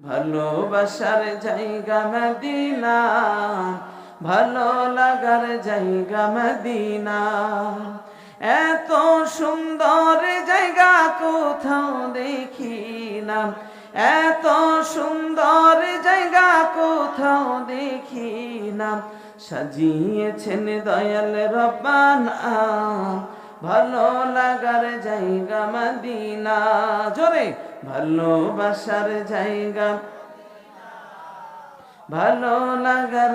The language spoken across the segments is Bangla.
ভালোবাসার জায়গা মদিনা, ভালো লাগার জায়গা মদিনা। এত সুন্দর জায়গা কোথাও দেখি না, এত সুন্দর জায়গা কোথাও দেখি না। সাজিয়েছেন দয়াল রব্বানা, ভালো লাগার জায়গা মদিনা। জোরে ভালোবাসার জায়গা, ভালো লাগার।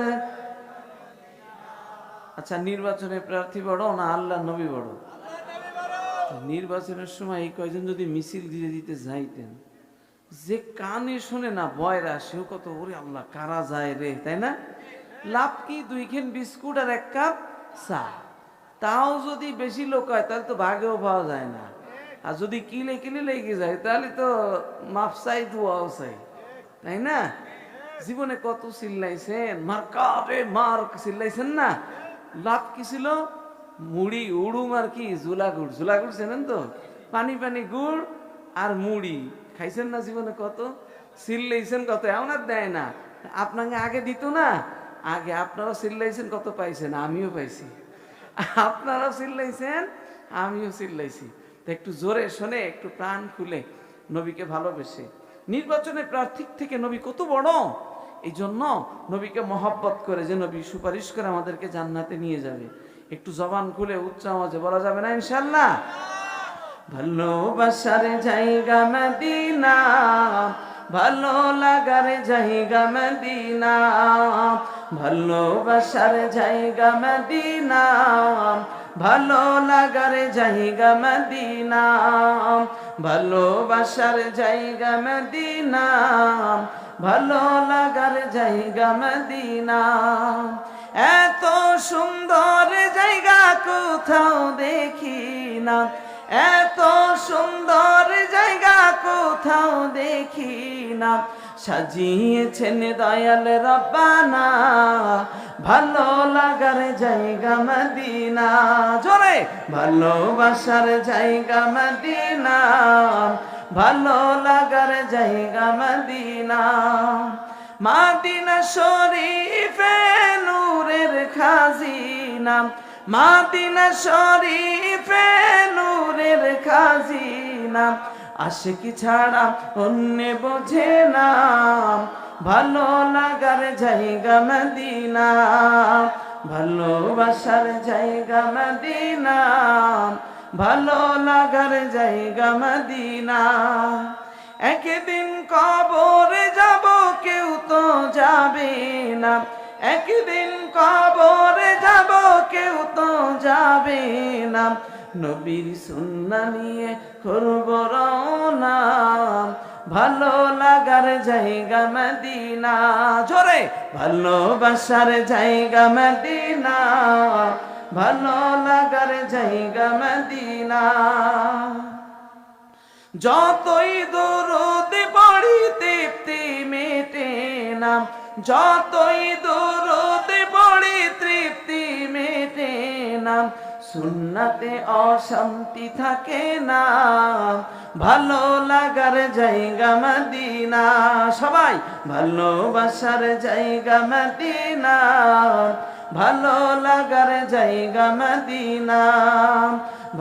আচ্ছা, নির্বাচনে প্রার্থী বড় না আল্লাহ নবী বড়? নির্বাচনের সময় এই কয়জন যদি মিছিল দিয়ে দিতে যাইতেন, যে কানে শোনে না বয়রা, সেও কত ওরে আল্লাহ কারা যায় রে, তাই না? লাভ কি? 2 খান বিস্কুট আর 1 কাপ চা। তাও যদি বেশি লোক হয় তাহলে তো ভাগেও পাওয়া যায় না। আর যদি কিলে কিলে লেগে যায় তাহলে তো মাফ চাই, দোয়াও চাই, তাই না? জীবনে কত চিল্লাইছেন, মার্কা রে মার্ক চিল্লাইছেন না? লাভ কি ছিল? মুড়ি উড়ুম আর কি জুলাগুড়। জুলাগুড় চেনেন তো? পানি পানি গুড় আর মুড়ি খাইছেন না? জীবনে কত চিল্লাইছেন, কত এমন আর দেয় না। আপনাকে আগে দিত না? আগে আপনারাও চিল্লাইছেন, কত পাইছেন? আমিও পাইছি। আপনারাও চিল্লাইছেন, আমিও চিল্লাইছি। তো একটু জোরে শোনে, একটু প্রাণ খুলে নবীকে ভালোবেসে। নির্বাচনের প্রার্থীর থেকে নবী কত বড়, এই জন্য নবীকে মহব্বত করে যে নবী সুপারিশ করে আমাদেরকে জান্নাতে নিয়ে যাবে। একটু জবান খুলে উচ্চ আওয়াজে বলা যাবে না ইনশাআল্লাহ? ভালোবাসার জায়গা মদিনা, ভালো লাগার জায়গা মদিনা। ভালোবাসার জায়গা মদিনা, ভালো লাগার জায়গা মদিনা। ভালোবাসার জায়গা মদিনা, ভালো লাগার জায়গা মদিনা। এত সুন্দর জায়গা কোথাও দেখি না, এত সুন্দর জায়গা কোথাও দেখি না। সাজিয়েছেন দয়াল রব্বানা, ভালো লাগার জায়গা মদিনা। জোরে ভালোবাসার জায়গা মদিনা, ভালো লাগার জায়গা মদিনা। মদিনা শরীফে নূরের খাজিনা, মদিনা শরীফে নূরের খাজিনা। আশিকি ছাড়া অন্য বোঝে না, ভালো লাগার জায়গা মদিনা। ভালোবাসার জায়গা মদিনা, ভালো লাগার জায়গা মদিনা। একদিন কবরে যাব, কেউ তো যাবে না। একদিন কবরে যাব, কেউ তো যাবে না। নবীর সুন্নাহ নিয়ে করব রওনা, ভালো লাগার জায়গা মদিনা। জোরে ভালোবাসার জায়গা মদিনা, ভালো লাগার জায়গা মদিনা। যতই দরুদ পড়ি তৃপ্তি মেটে না, যতই দরুদ পড়ি তৃপ্তি মেটে না। সুন্নাতে অশান্তি থাকে না, ভালো লাগার জায়গা মদিনা। সবাই ভালোবাসার জায়গা মদিনা, ভালো লাগার জায়গা মদিনা।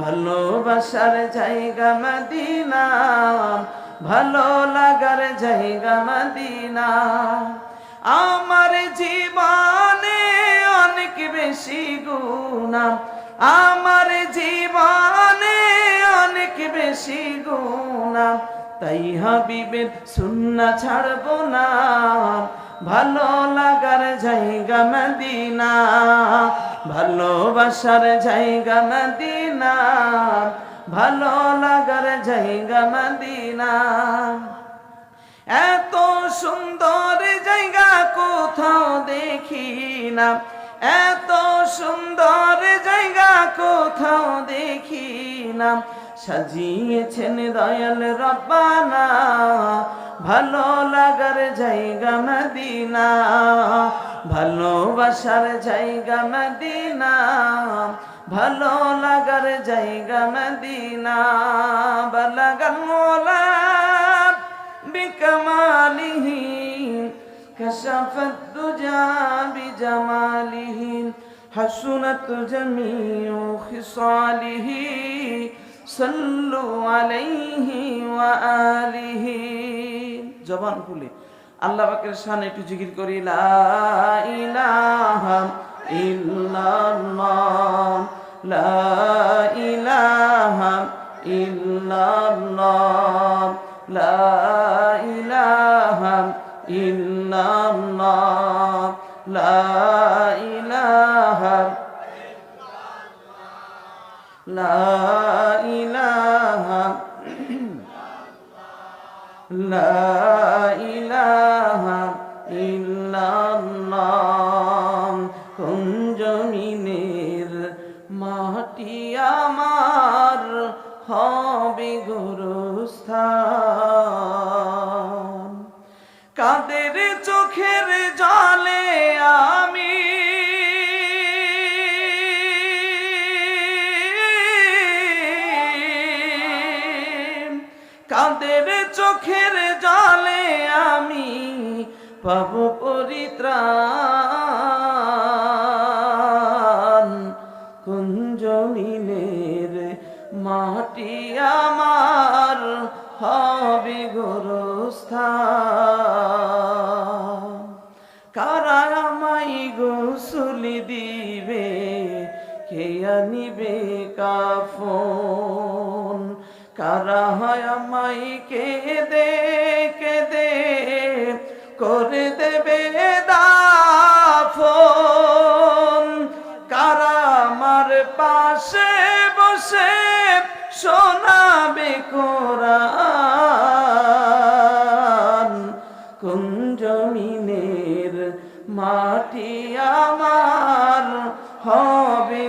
ভালোবাসার জায়গা মদিনা, ভালো লাগার জায়গা মদিনা। আমার জীবনে অনেক বেশি গুনাহ, আমার জীবনে অনেক বেশি গুনাহ। তাই হাবিবের সুন্নাহ ছাড়বো না, ভালো লাগার জায়গা মদিনা। ভালোবাসার জায়গা মদিনা, ভালো লাগার জায়গা মদিনা। এত সুন্দর জায়গা কোথাও দেখি না, এত সুন্দর জায়গা কোথাও দেখি না। সাজিয়েছেন দয়াল রব্বানা, ভালো লাগার জায়গা মদিনা। ভালোবাসার জায়গা মদিনা, ভালো লাগার জায়গা মদিনা। বালাগাল মওলা বিকামালিহি كشف الدجى بجماله حسنت جميع خصاله صلوا عليه وآله জবান খুলে আল্লাহ পাকের শানে একটু জিকির করি লা ইলাহা ইল্লাল্লাহ লা ইলাহা ইল্লাল্লাহ লা ইলাহা ইল্লাল্লাহ লা ইলাহা লা ইলাহা লা ইলাহা ইল্লাল্লাহ কোন জমিনের মাটি আমার হবে গোরস্থান কাদের চোখের জলে আমি কাদের চোখের জলে আমি পাব পরিত্রাণ কোন জমিনের মাটি আমার হবে গোরস্থান কারা আমায় গোসল দিবে কে আনিবে কাফন কারা হয় আমায় কেঁদে কেঁদে করে দেবে দাফন কারা আমার পাশে বসে শোনাবে কোরআন কোন জমিনের মাটি আমার হবে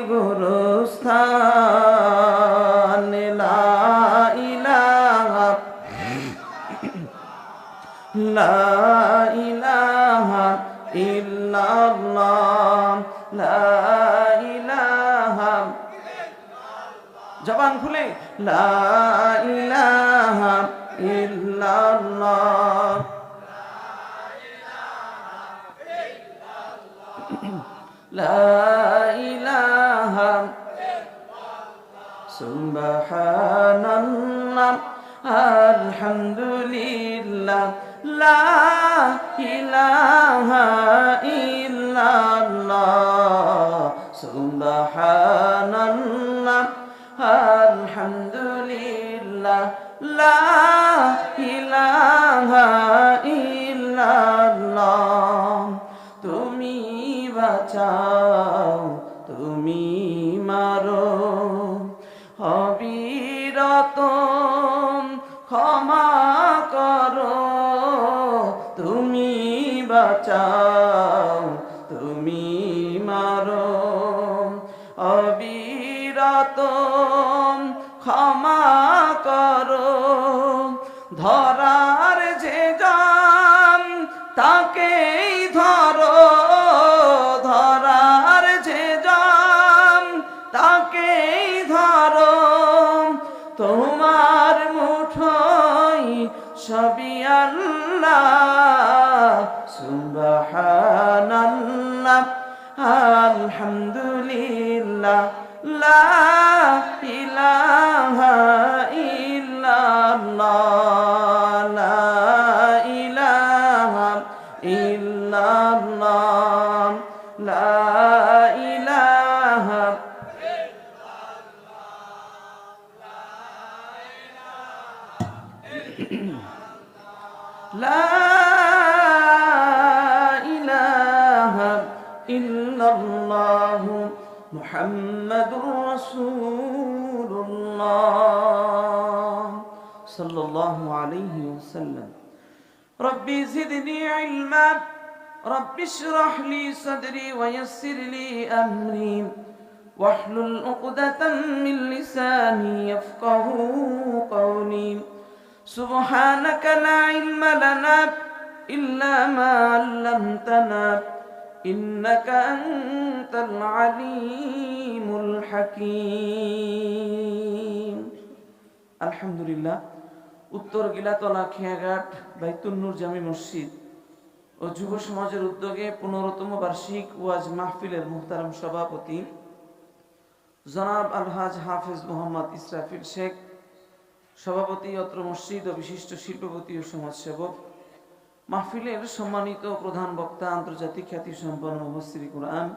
গোরস্থান লা ইলাহা লা ইলাহা ইল্লাল্লাহ লা ইলাহা জবান খুলে লা ইলাহা ইল্লাল্লাহ লা ইলাহা সুবহানাল্লাহ আলহামদুলিল্লাহ লা ইলাহা ইল্লাল্লাহ সুবহানাল্লাহ আলহামদুলিল্লাহ লা ইলাহা ইল্লাল্লাহ তুমি বাঁচাও তুমি মারো অবিরত ক্ষমা করো তুমি বাঁচাও তুমি মারো অবিরত ক্ষমা করো ধরার যে জান তাকেই ধরো ধরার যে জান তাকেই ধরো তোমার মুঠোয় সবই আল্লাহ সুবহানাল্লাহ আলহামদুলিল্লাহ লা ইলাহা ইল্লাল্লাহ লা ইলাহা ইল্লাল্লাহ লা ইলাহা লা ইলাহা ইল্লাল্লাহ মুহাম্মাদুর রাসূলুল্লাহ সাল্লাল্লাহু আলাইহি ওয়াসাল্লাম রব্বি জিদনি ইলমা রব্বি ইশরাহ লি সাদরি ওয়া ইয়াসসির লি আমরি ওয়াহলুল উকদাতাম মিন লিসানি ইয়াফকাহু কওলি সুবহানাকা লা ইলমা লানা ইল্লা মা 'আল্লামতানা ইন্নাকা আনতাল আলিমুল হাকীম। আলহামদুলিল্লাহ, উত্তর গিলাতলা খেয়াঘাট বাইতুন নূর জামি মসজিদ ও যুব সমাজের উদ্যোগে 15তম বার্ষিক ওয়াজ মাহফিলের মুহতারাম সভাপতি জনাব আলহাজ হাফেজ মোহাম্মদ ইসরাফিল শেখ, সভাপতি অত্র মসজিদ ও বিশিষ্ট শিল্পপতি ও সমাজসেবক, মাহফিলের সম্মানিত প্রধান বক্তা, আন্তর্জাতিক খ্যাতি সম্পন্ন মুফাসসির কুরআন,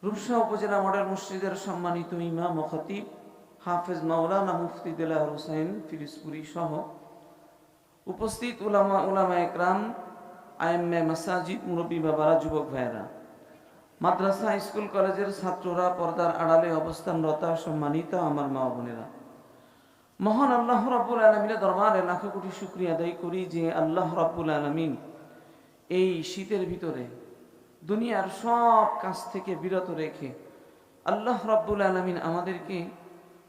রূপসা উপজেলা মডেল মসজিদের সম্মানিত ইমাম ও খতিব হাফেজ মাওলানা মুফতি দেলাওয়ার হোসেন ফিরিজপুরি সহ উপস্থিত উলামা একরাম, আইম্মে মাসাজিদ, মুরব্বী বাবারা, যুবক ভাইয়েরা, মাদ্রাসা, স্কুল কলেজের ছাত্ররা, পর্দার আড়ালে অবস্থানরত সম্মানিত আমার মা বোনেরা, মহান আল্লাহ রাব্বুল আলামিনের দরবারে লাখো কোটি শুকরিয়া আদায় করি যে আল্লাহ রাব্বুল আলামিন এই শীতের ভিতরে দুনিয়ার সব কাজ থেকে বিরত রেখে আল্লাহ রাব্বুল আলামিন আমাদেরকে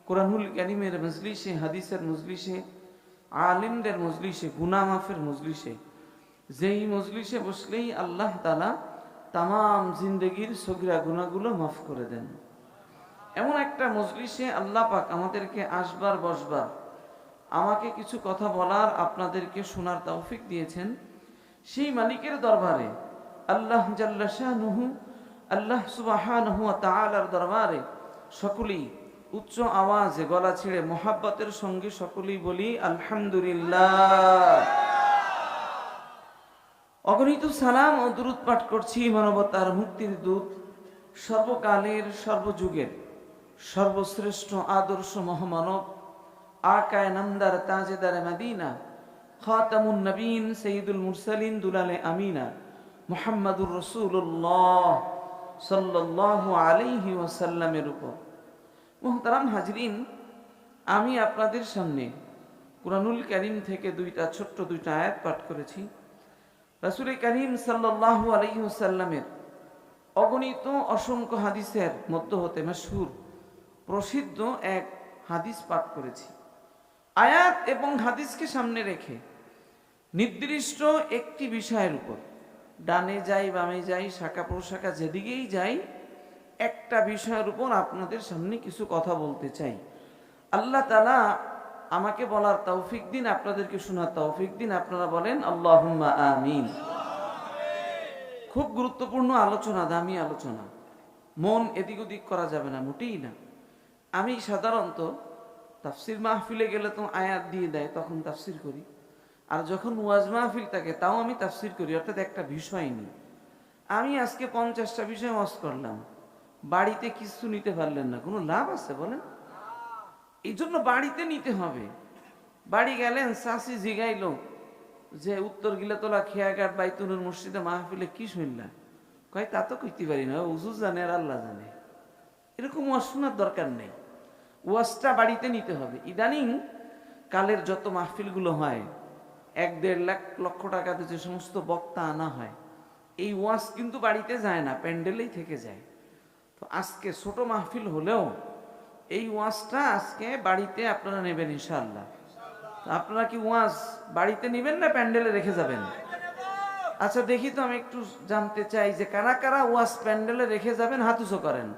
কোরআনুল কারীমের মজলিসে, হাদিসের মজলিসে, আলিমদের মজলিসে, গুনাহ মাফের মজলিসে, যেই মজলিসে বসলেই আল্লাহ তাআলা তামাম জিন্দেগির সগীরা গুনাহগুলো মাফ করে দেন, এমন একটা মজলিসে আল্লাহ পাক আমাদেরকে আসবার বসবার, আমাকে কিছু কথা বলার, আপনাদেরকে শোনার তৌফিক দিয়েছেন। সেই মালিকের দরবারে আল্লাহ জাল্লা শানুহু, আল্লাহ সুবহানাহু ওয়া তাআলার দরবারে সকলেই উচ্চ আওয়াজে গলা ছেড়ে মোহাব্বতের সঙ্গে সকলেই বলি আলহামদুলিল্লাহ। অগণিত সালাম ও দুরূদ পাঠ করছি মানবতার মুক্তির দূত, সর্বকালের সর্বযুগের সর্বশ্রেষ্ঠ আদর্শ মহামানব, আকায়ে নামদার তাজেদার মদিনা, খাতামুন নবীন, সৈয়দুল মুরসালিন, দুলালে আমিনা, মুহাম্মাদুর রাসূলুল্লাহ সাল্লাল্লাহু আলাইহি ওয়াসাল্লামের উপর। মুহতারাম হাজরিন, আমি আপনাদের সামনে কুরআনুল কারীম থেকে ছোট্ট দুইটা আয়াত পাঠ করেছি। রাসূল কারীম সাল্লাল্লাহু আলাইহি ওয়াসাল্লামের অগণিত অসংখ্য হাদিসের মধ্য হতে মাশহুর প্রসিদ্ধ এক হাদিস পাঠ করেছি। আয়াত এবং হাদিসকে সামনে রেখে নির্দিষ্ট একটি বিষয়ের উপর, ডানে যাই বামে যাই, শাখা প্রশাখা যেদিকেই যাই, একটা বিষয়ের উপর আপনাদের সামনে কিছু কথা বলতে চাই। আল্লাহ তাআলা আমাকে বলার তৌফিক দিন, আপনাদেরকে শোনার তৌফিক দিন। আপনারা বলেন আল্লাহুম্মা আমিন। খুব গুরুত্বপূর্ণ আলোচনা, দামি আলোচনা, মন এদিক ওদিক করা যাবে না, মোটেই না। আমি সাধারণত তাফসির মাহফিলে গেলে তো আয়াত দিয়ে দেয়, তখন তাফসির করি, আর যখন ওয়াজ মাহফিল থাকে তাও আমি তাফসির করি, অর্থাৎ একটা বিষয় নিই। আমি আজকে 50টা বিষয় ওয়াজ করলাম, বাড়িতে কিছু নিতে পারলেন না, কোনো লাভ আছে বলেন? এই জন্য বাড়িতে নিতে হবে। বাড়ি গেলেন, চাষি জিগাইল যে উত্তর গিলাতলা খেয়াঘাট বাইতুনুর মসজিদে মাহফিলে কি শুনলা? কয় তা তো কইতে পারি না, হুজুর জানে আর আল্লাহ জানে। এরকম ওয়াজ শোনার দরকার নেই, ওয়াজটা বাড়িতে নিতে হবে। ইদানিং কালের যত মাহফিলগুলো হয়, 1-1.5 লক্ষ টাকাতে যে সমস্ত বক্তা আনা হয়, এই ওয়াজ কিন্তু বাড়িতে যায় না, প্যান্ডেলেই থেকে যায়। তো আজকে ছোট মাহফিল হলেও এই ওয়াজটা আজকে বাড়িতে আপনারা নেবেন ইনশাআল্লাহ। আপনারা কি ওয়াজ বাড়িতে নেবেন না প্যান্ডেলে রেখে যাবেন? আচ্ছা দেখি তো, আমি একটু জানতে চাই যে কারা কারা ওয়াজ প্যান্ডেলে রেখে যাবেন, হাত উঁচু করেন।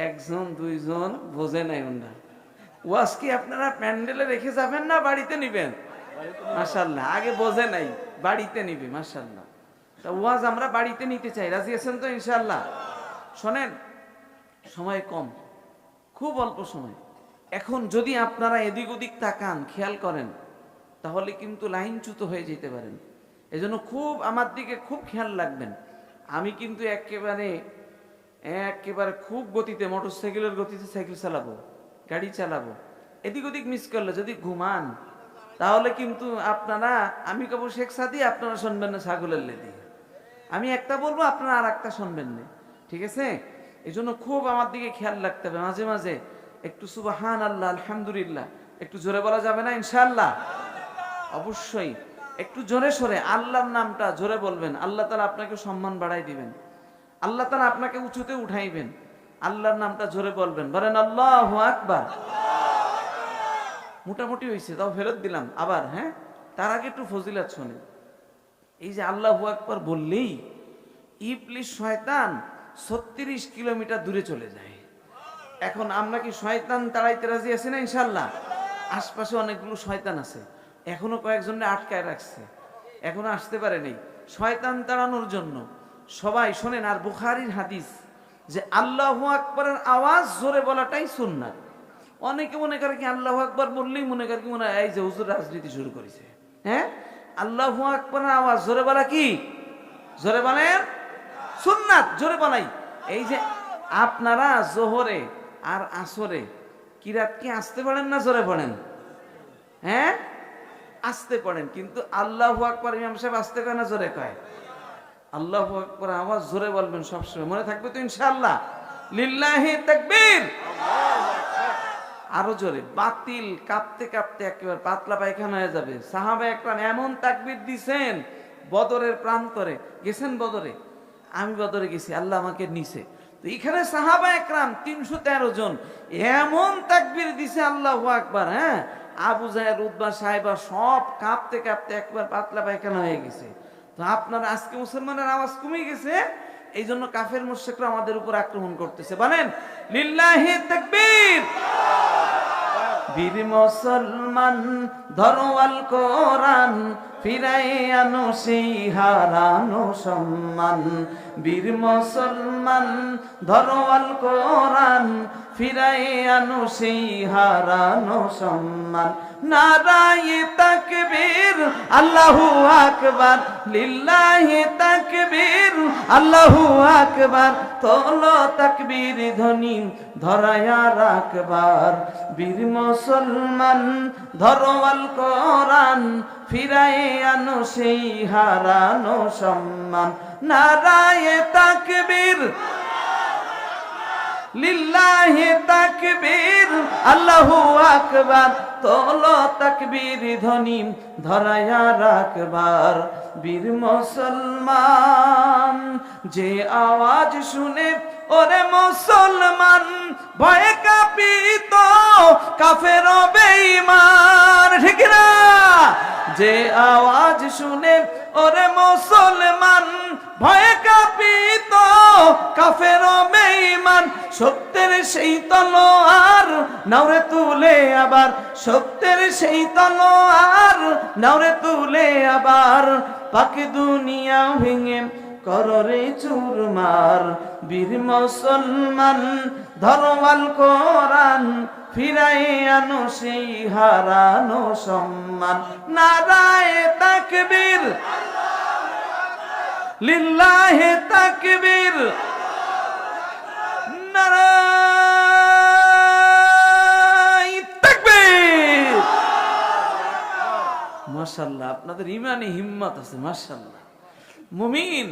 1 2 জন বোঝে নাই ওনারা। ওয়াজ কি আপনারা প্যান্ডেলে রেখে যাবেন না বাড়িতে নিবেন? মাশাআল্লাহ, আগে বোঝে নাই, বাড়িতে নিবে। মাশাআল্লাহ, তা ওয়াজ আমরা বাড়িতে নিতে চাই, রাজি আছেন তো ইনশাআল্লাহ? শোনেন, সময় কম, খুব অল্প সময়। এখন যদি আপনারা এদিক ওদিক তাকান, খেয়াল করেন, তাহলে কিন্তু লাইনচ্যুত হয়ে যেতে পারেন। এজন্য খুব আমার দিকে খুব খেয়াল রাখবেন। আমি কিন্তু একেবারে খুব গতিতে, মোটরসাইকেলের গতিতে সাইকেল চালাবো, গাড়ি চালাবো। এদিক ওদিক মিস করলে যদি ঘুমান, তাহলে কিন্তু আপনারা, আমি কব শেখ সাদি, আপনারা শুনবেন না ছাগলের লেদি। আমি একটা বলবো, আপনারা আর একটা শুনবেন না, ঠিক আছে? এই জন্য খুব আমার দিকে খেয়াল রাখতে হবে। মাঝে মাঝে একটু সুবহানাল্লাহ, আলহামদুলিল্লাহ একটু জোরে বলা যাবে না ইনশাআল্লাহ? অবশ্যই একটু জোরে সরে আল্লাহর নামটা জোরে বলবেন, আল্লাহ তাআলা আপনাকে সম্মান বাড়াই দিবেন, আল্লাহ তাআলা আপনাকে উঁচুতে উঠাইবেন। আল্লাহর নামটা জোরে বলবেন, বলেন আল্লাহু আকবার। মোটামুটি হয়েছে, তাও ফেরত দিলাম আবার। হ্যাঁ, তার আগে একটু ফজিলত শোনেন। এই যে আল্লাহু আকবার বললেই ইবলিস শয়তান 36 কিলোমিটার দূরে চলে যায়। এখন আমরা কি শয়তান তাড়াইতে রাজি আছি না ইনশাআল্লাহ? আশপাশে অনেকগুলো শয়তান আছে, এখনো কয়েকজনে আটকায় রাখছে। এখনো আসতে পারেনি, শয়তান তাড়ানোর জন্য। সবাই শোনেন, আর বুখারীর হাদিস যে আল্লাহু আকবারের আওয়াজ জোরে বলাটাই সুন্নাত। অনেকে মনে করে কি আল্লাহু আকবার বললেই মনে করে কি মনে হয় এই যে হুজুর রাজনীতি শুরু করেছে। হ্যাঁ, আল্লাহু আকবারের আওয়াজ জোরে বলা কি? জোরে বলেন, সুন্নাত, জোরে বলাই। এই যে আপনারা জোহরে আর আসরে কিরাত কি আসতে পড়েন না জোরে পড়েন? হ্যাঁ, আসতে পড়েন, কিন্তু আল্লাহু আকবার ইমাম সাহেব আসতে কয় না জোরে কয়? আল্লাহু আকবার আওয়াজ জোরে বলবেন সবসময়, মনে থাকবে তো ইনশাআল্লাহ? লিল্লাহি তাকবীর। আরো জোরে, বাতিল কাঁপতে কাঁপতে একেবারে পাতলা পায়খানা হয়ে যাবে। সাহাবায়ে একরাম এমন তাকবীর দিছেন, বদরের প্রান্তরে গেছেন। বদরে, আমি বদরে গেছি, আল্লাহ আমাকে নিছে। তো এখানে সাহাবায়ে একরাম 313 জন এমন তাকবীর দিছে আল্লাহু আকবার। হ্যাঁ, আবু জাহেল, উতবা, সাইবা সব কাঁপতে কাঁপতে একবার পাতলা পায়খানা হয়ে গেছে। তো আপনারা আজকে মুসলমানের আওয়াজ কমে গেছে, এই জন্য কাফের মুশরিকরা আমাদের উপর আক্রমণ করতেছে। বলেন লিল্লাহি তাকবীর। বীর মুসলমান ধরওয়াল কোরআন, ফিরাই আনো সেই হারানো সম্মান। বীর মুসলমান ধরওয়াল কোরআন, ফিরাই আনো সেই হারানো সম্মান। নারায়ে তাকবীর, আল্লাহু আকবার, লিল্লাহি তাকবীর, আল্লাহু আকবার। তোলো তাকবীর ধ্বনি ধরায়া রাখবার। বীর মুসলমান ধরওয়াল কোরআন, ফিরাই আনো সেই হারানো সম্মান। নারায়ে তাকবীর, লিল্লাহি তাকবীর, আল্লাহু আকবার। তোলো তাকবীর ধ্বনি ধরায়া রাখবার। বীর মুসলমান যে আওয়াজ শুনে ওরে মুসলমান, ভয়ে কাঁপিত কাফের বেঈমান। ঠিক না? যে আওয়াজ শুনে ওরে মুসলমান, ভয়ে কাঁপিত কাফের বেঈমান। সত্যের সেই তলোয়ার নাওরে তুলে আবার, সত্যের সেই তলোয়ার নাওরে তুলে আবার। পাক দুনিয়া ভেঙে কররে চুরমার। বীর মুসলমান ধরওয়াল কোরআন, ফিরাই আনো সেই হারানো সম্মান। নারায়ে তাকবীর, লিল্লাহি তাকবীর, নারায়ে তাকবীর। মাশাআল্লাহ, আপনাদের ইমানি হিম্মত আছে মাশাআল্লাহ। মুমিন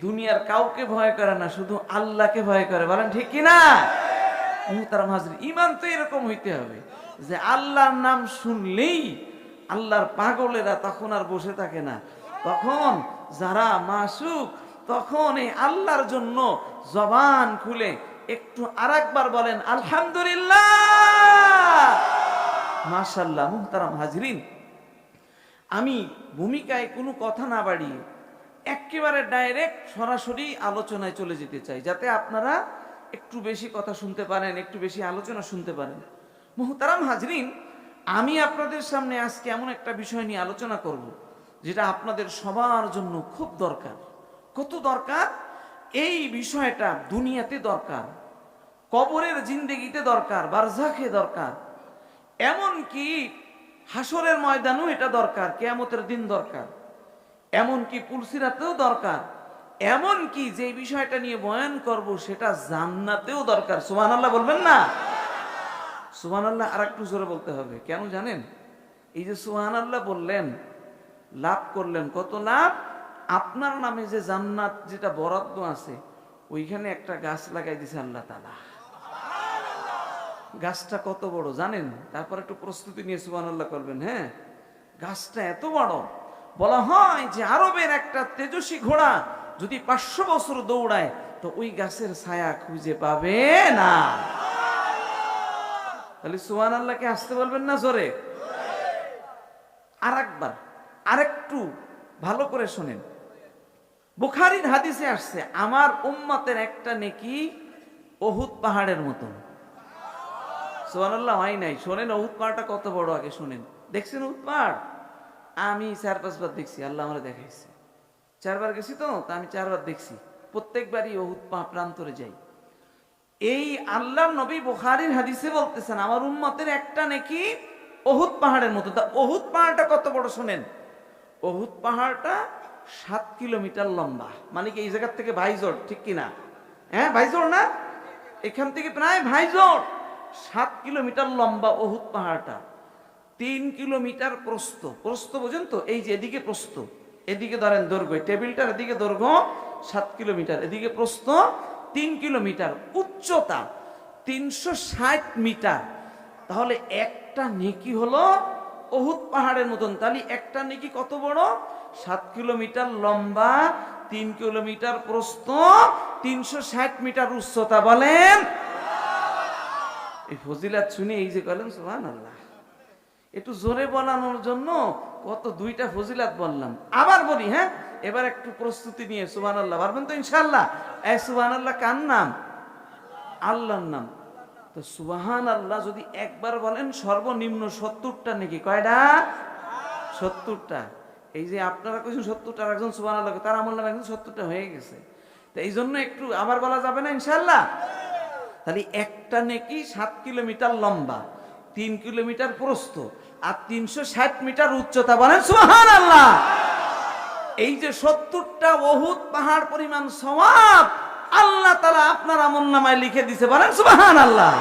দুনিয়ার কাউকে ভয় করে না, শুধু আল্লাহকে ভয় করে। বলেন ঠিক কি না? মুহতারাম হাজরিন, ঈমান তো এরকম হইতে হবে যে আল্লাহর নাম শুনলেই আল্লাহর পাগলেরা তখন আর বসে থাকে না। তখন যারা মাসুক, তখন এই আল্লাহর জন্য জবান খুলে একটু আরেকবার বলেন আলহামদুলিল্লাহ, মাশাআল্লাহ। মুহতারাম হাজরিন, আমি ভূমিকায় কোনো কথা না বাড়িয়ে একেবারে ডাইরেক্ট সরাসরি আলোচনায় চলে যেতে চাই, যাতে আপনারা একটু বেশি কথা শুনতে পারেন, একটু বেশি আলোচনা শুনতে পারেন। মুহতারাম হাজরিন, আমি আপনাদের সামনে আজকে এমন একটা বিষয় নিয়ে আলোচনা করব, যেটা আপনাদের সবার জন্য খুব দরকার। কত দরকার? এই বিষয়টা দুনিয়াতে দরকার, কবরের জিন্দেগিতে দরকার, বারজাখে দরকার, এমনকি হাসরের ময়দানও এটা দরকার, কিয়ামতের দিন দরকার, এমনকি পুলসিরাতেও দরকার, এমনকি যে বিষয়টা নিয়ে বয়ান করব সেটা জান্নাতেও দরকার। সুবহানাল্লাহ বলবেন না? সুবহানাল্লাহ আর একটু জোরে বলতে হবে। কেন জানেন? এই যে সুবহানাল্লাহ বললেন, লাভ করলেন কত লাভ? আপনার নামে যে জান্নাত যেটা বরাদ্দ আছে, ওইখানে একটা গাছ লাগাই দিয়েছে আল্লাহ তাআলা। গাছটা কত বড় জানেন? তারপর একটু প্রস্তুতি নিয়ে সুবহানাল্লাহ করবেন। হ্যাঁ, গাছটা এত বড়, বলা হয় যে আরবের একটা তেজস্বী ঘোড়া যদি 500 বছর দৌড়ায় তো ওই গাছের ছায়া খুঁজে পাবে না। তাহলে সুবহানাল্লাহকে আসতে বলবেন না জোরে? আরেকবার আরেকটু ভালো করে শোনেন। বুখারীর হাদিসে আসছে, আমার উম্মতের একটা নেকি উহুদ পাহাড়ের মতন। সুবহানাল্লাহ হয় নাই? শোনেন উহুদ পাহাড়টা কত বড়, আগে শোনেন। দেখছেন উহুদ পাহাড়? আমি 4-5 বার দেখছি, আল্লাহ আমার দেখাইছে। 4 বার গেছি তো, তা আমি 4 বার দেখছি। প্রত্যেকবারই উহুদ প্রান্তরে যাই। এই আল্লাহর নবী বুখারীর হাদিসে বলতেছেন, আমার উম্মতের একটা নেকি উহুদ পাহাড়ের মতো। তা উহুদ পাহাড়টা কত বড় শুনেন। উহুদ পাহাড়টা 7 কিলোমিটার লম্বা। মানে কি এই জায়গা থেকে ভাইজোর, ঠিক কিনা? হ্যাঁ ভাইজোর না, এখান থেকে প্রায় ভাইজোর 7 কিলোমিটার লম্বা উহুদ পাহাড়টা। 3 কিলোমিটার প্রস্থ। প্রস্থ বোঝেন তো? এই যে এদিকে প্রস্থ, এদিকে ধরেন দৈর্ঘ্য, টেবিলটার এদিকে দৈর্ঘ্য 7 কিলোমিটার, এদিকে প্রস্থ 3 কিলোমিটার, উচ্চতা 360 মিটার। তাহলে একটা নেকি হলো উহুদ পাহাড়ের মতন। তাহলে একটা নেকি কত বড়? 7 কিলোমিটার লম্বা, 3 কিলোমিটার প্রস্থ, 360 মিটার উচ্চতা। বলেন এই ফজিলাত শুনে এই যে বলেন সুবহানাল্লাহ। একটু জোরে বলানোর জন্য কত 2টা ফজিলাত বললাম। আবার বলি, হ্যাঁ, এবার একটু প্রস্তুতি নিয়ে সুবহানাল্লাহ পারবেন তো ইনশাআল্লাহ? এই সুবহানাল্লাহ কার নাম? আল্লাহর নাম। তো সুবহানাল্লাহ যদি একবার বলেন সর্বনিম্ন 70টা নাকি? কয়টা? 70টা। এই যে আপনারা কইছেন 70টা, একজন সুবহানাল্লাহ, তার আমল নামে একজন 70টা হয়ে গেছে। তো এই জন্য একটু আবার বলা যাবে না ইনশাআল্লাহ? তাহলে একটা নেকি 7 কিলোমিটার লম্বা, 3 কিলোমিটার প্রস্থ আর 360 মিটার উচ্চতা। বলেন সুবহানাল্লাহ। এই যে 70টা উহুদ পাহাড় পরিমাণ সওয়াব আল্লাহ তাআলা আপনার আমলনামায় লিখে দিয়েছে। বলেন সুবহানাল্লাহ।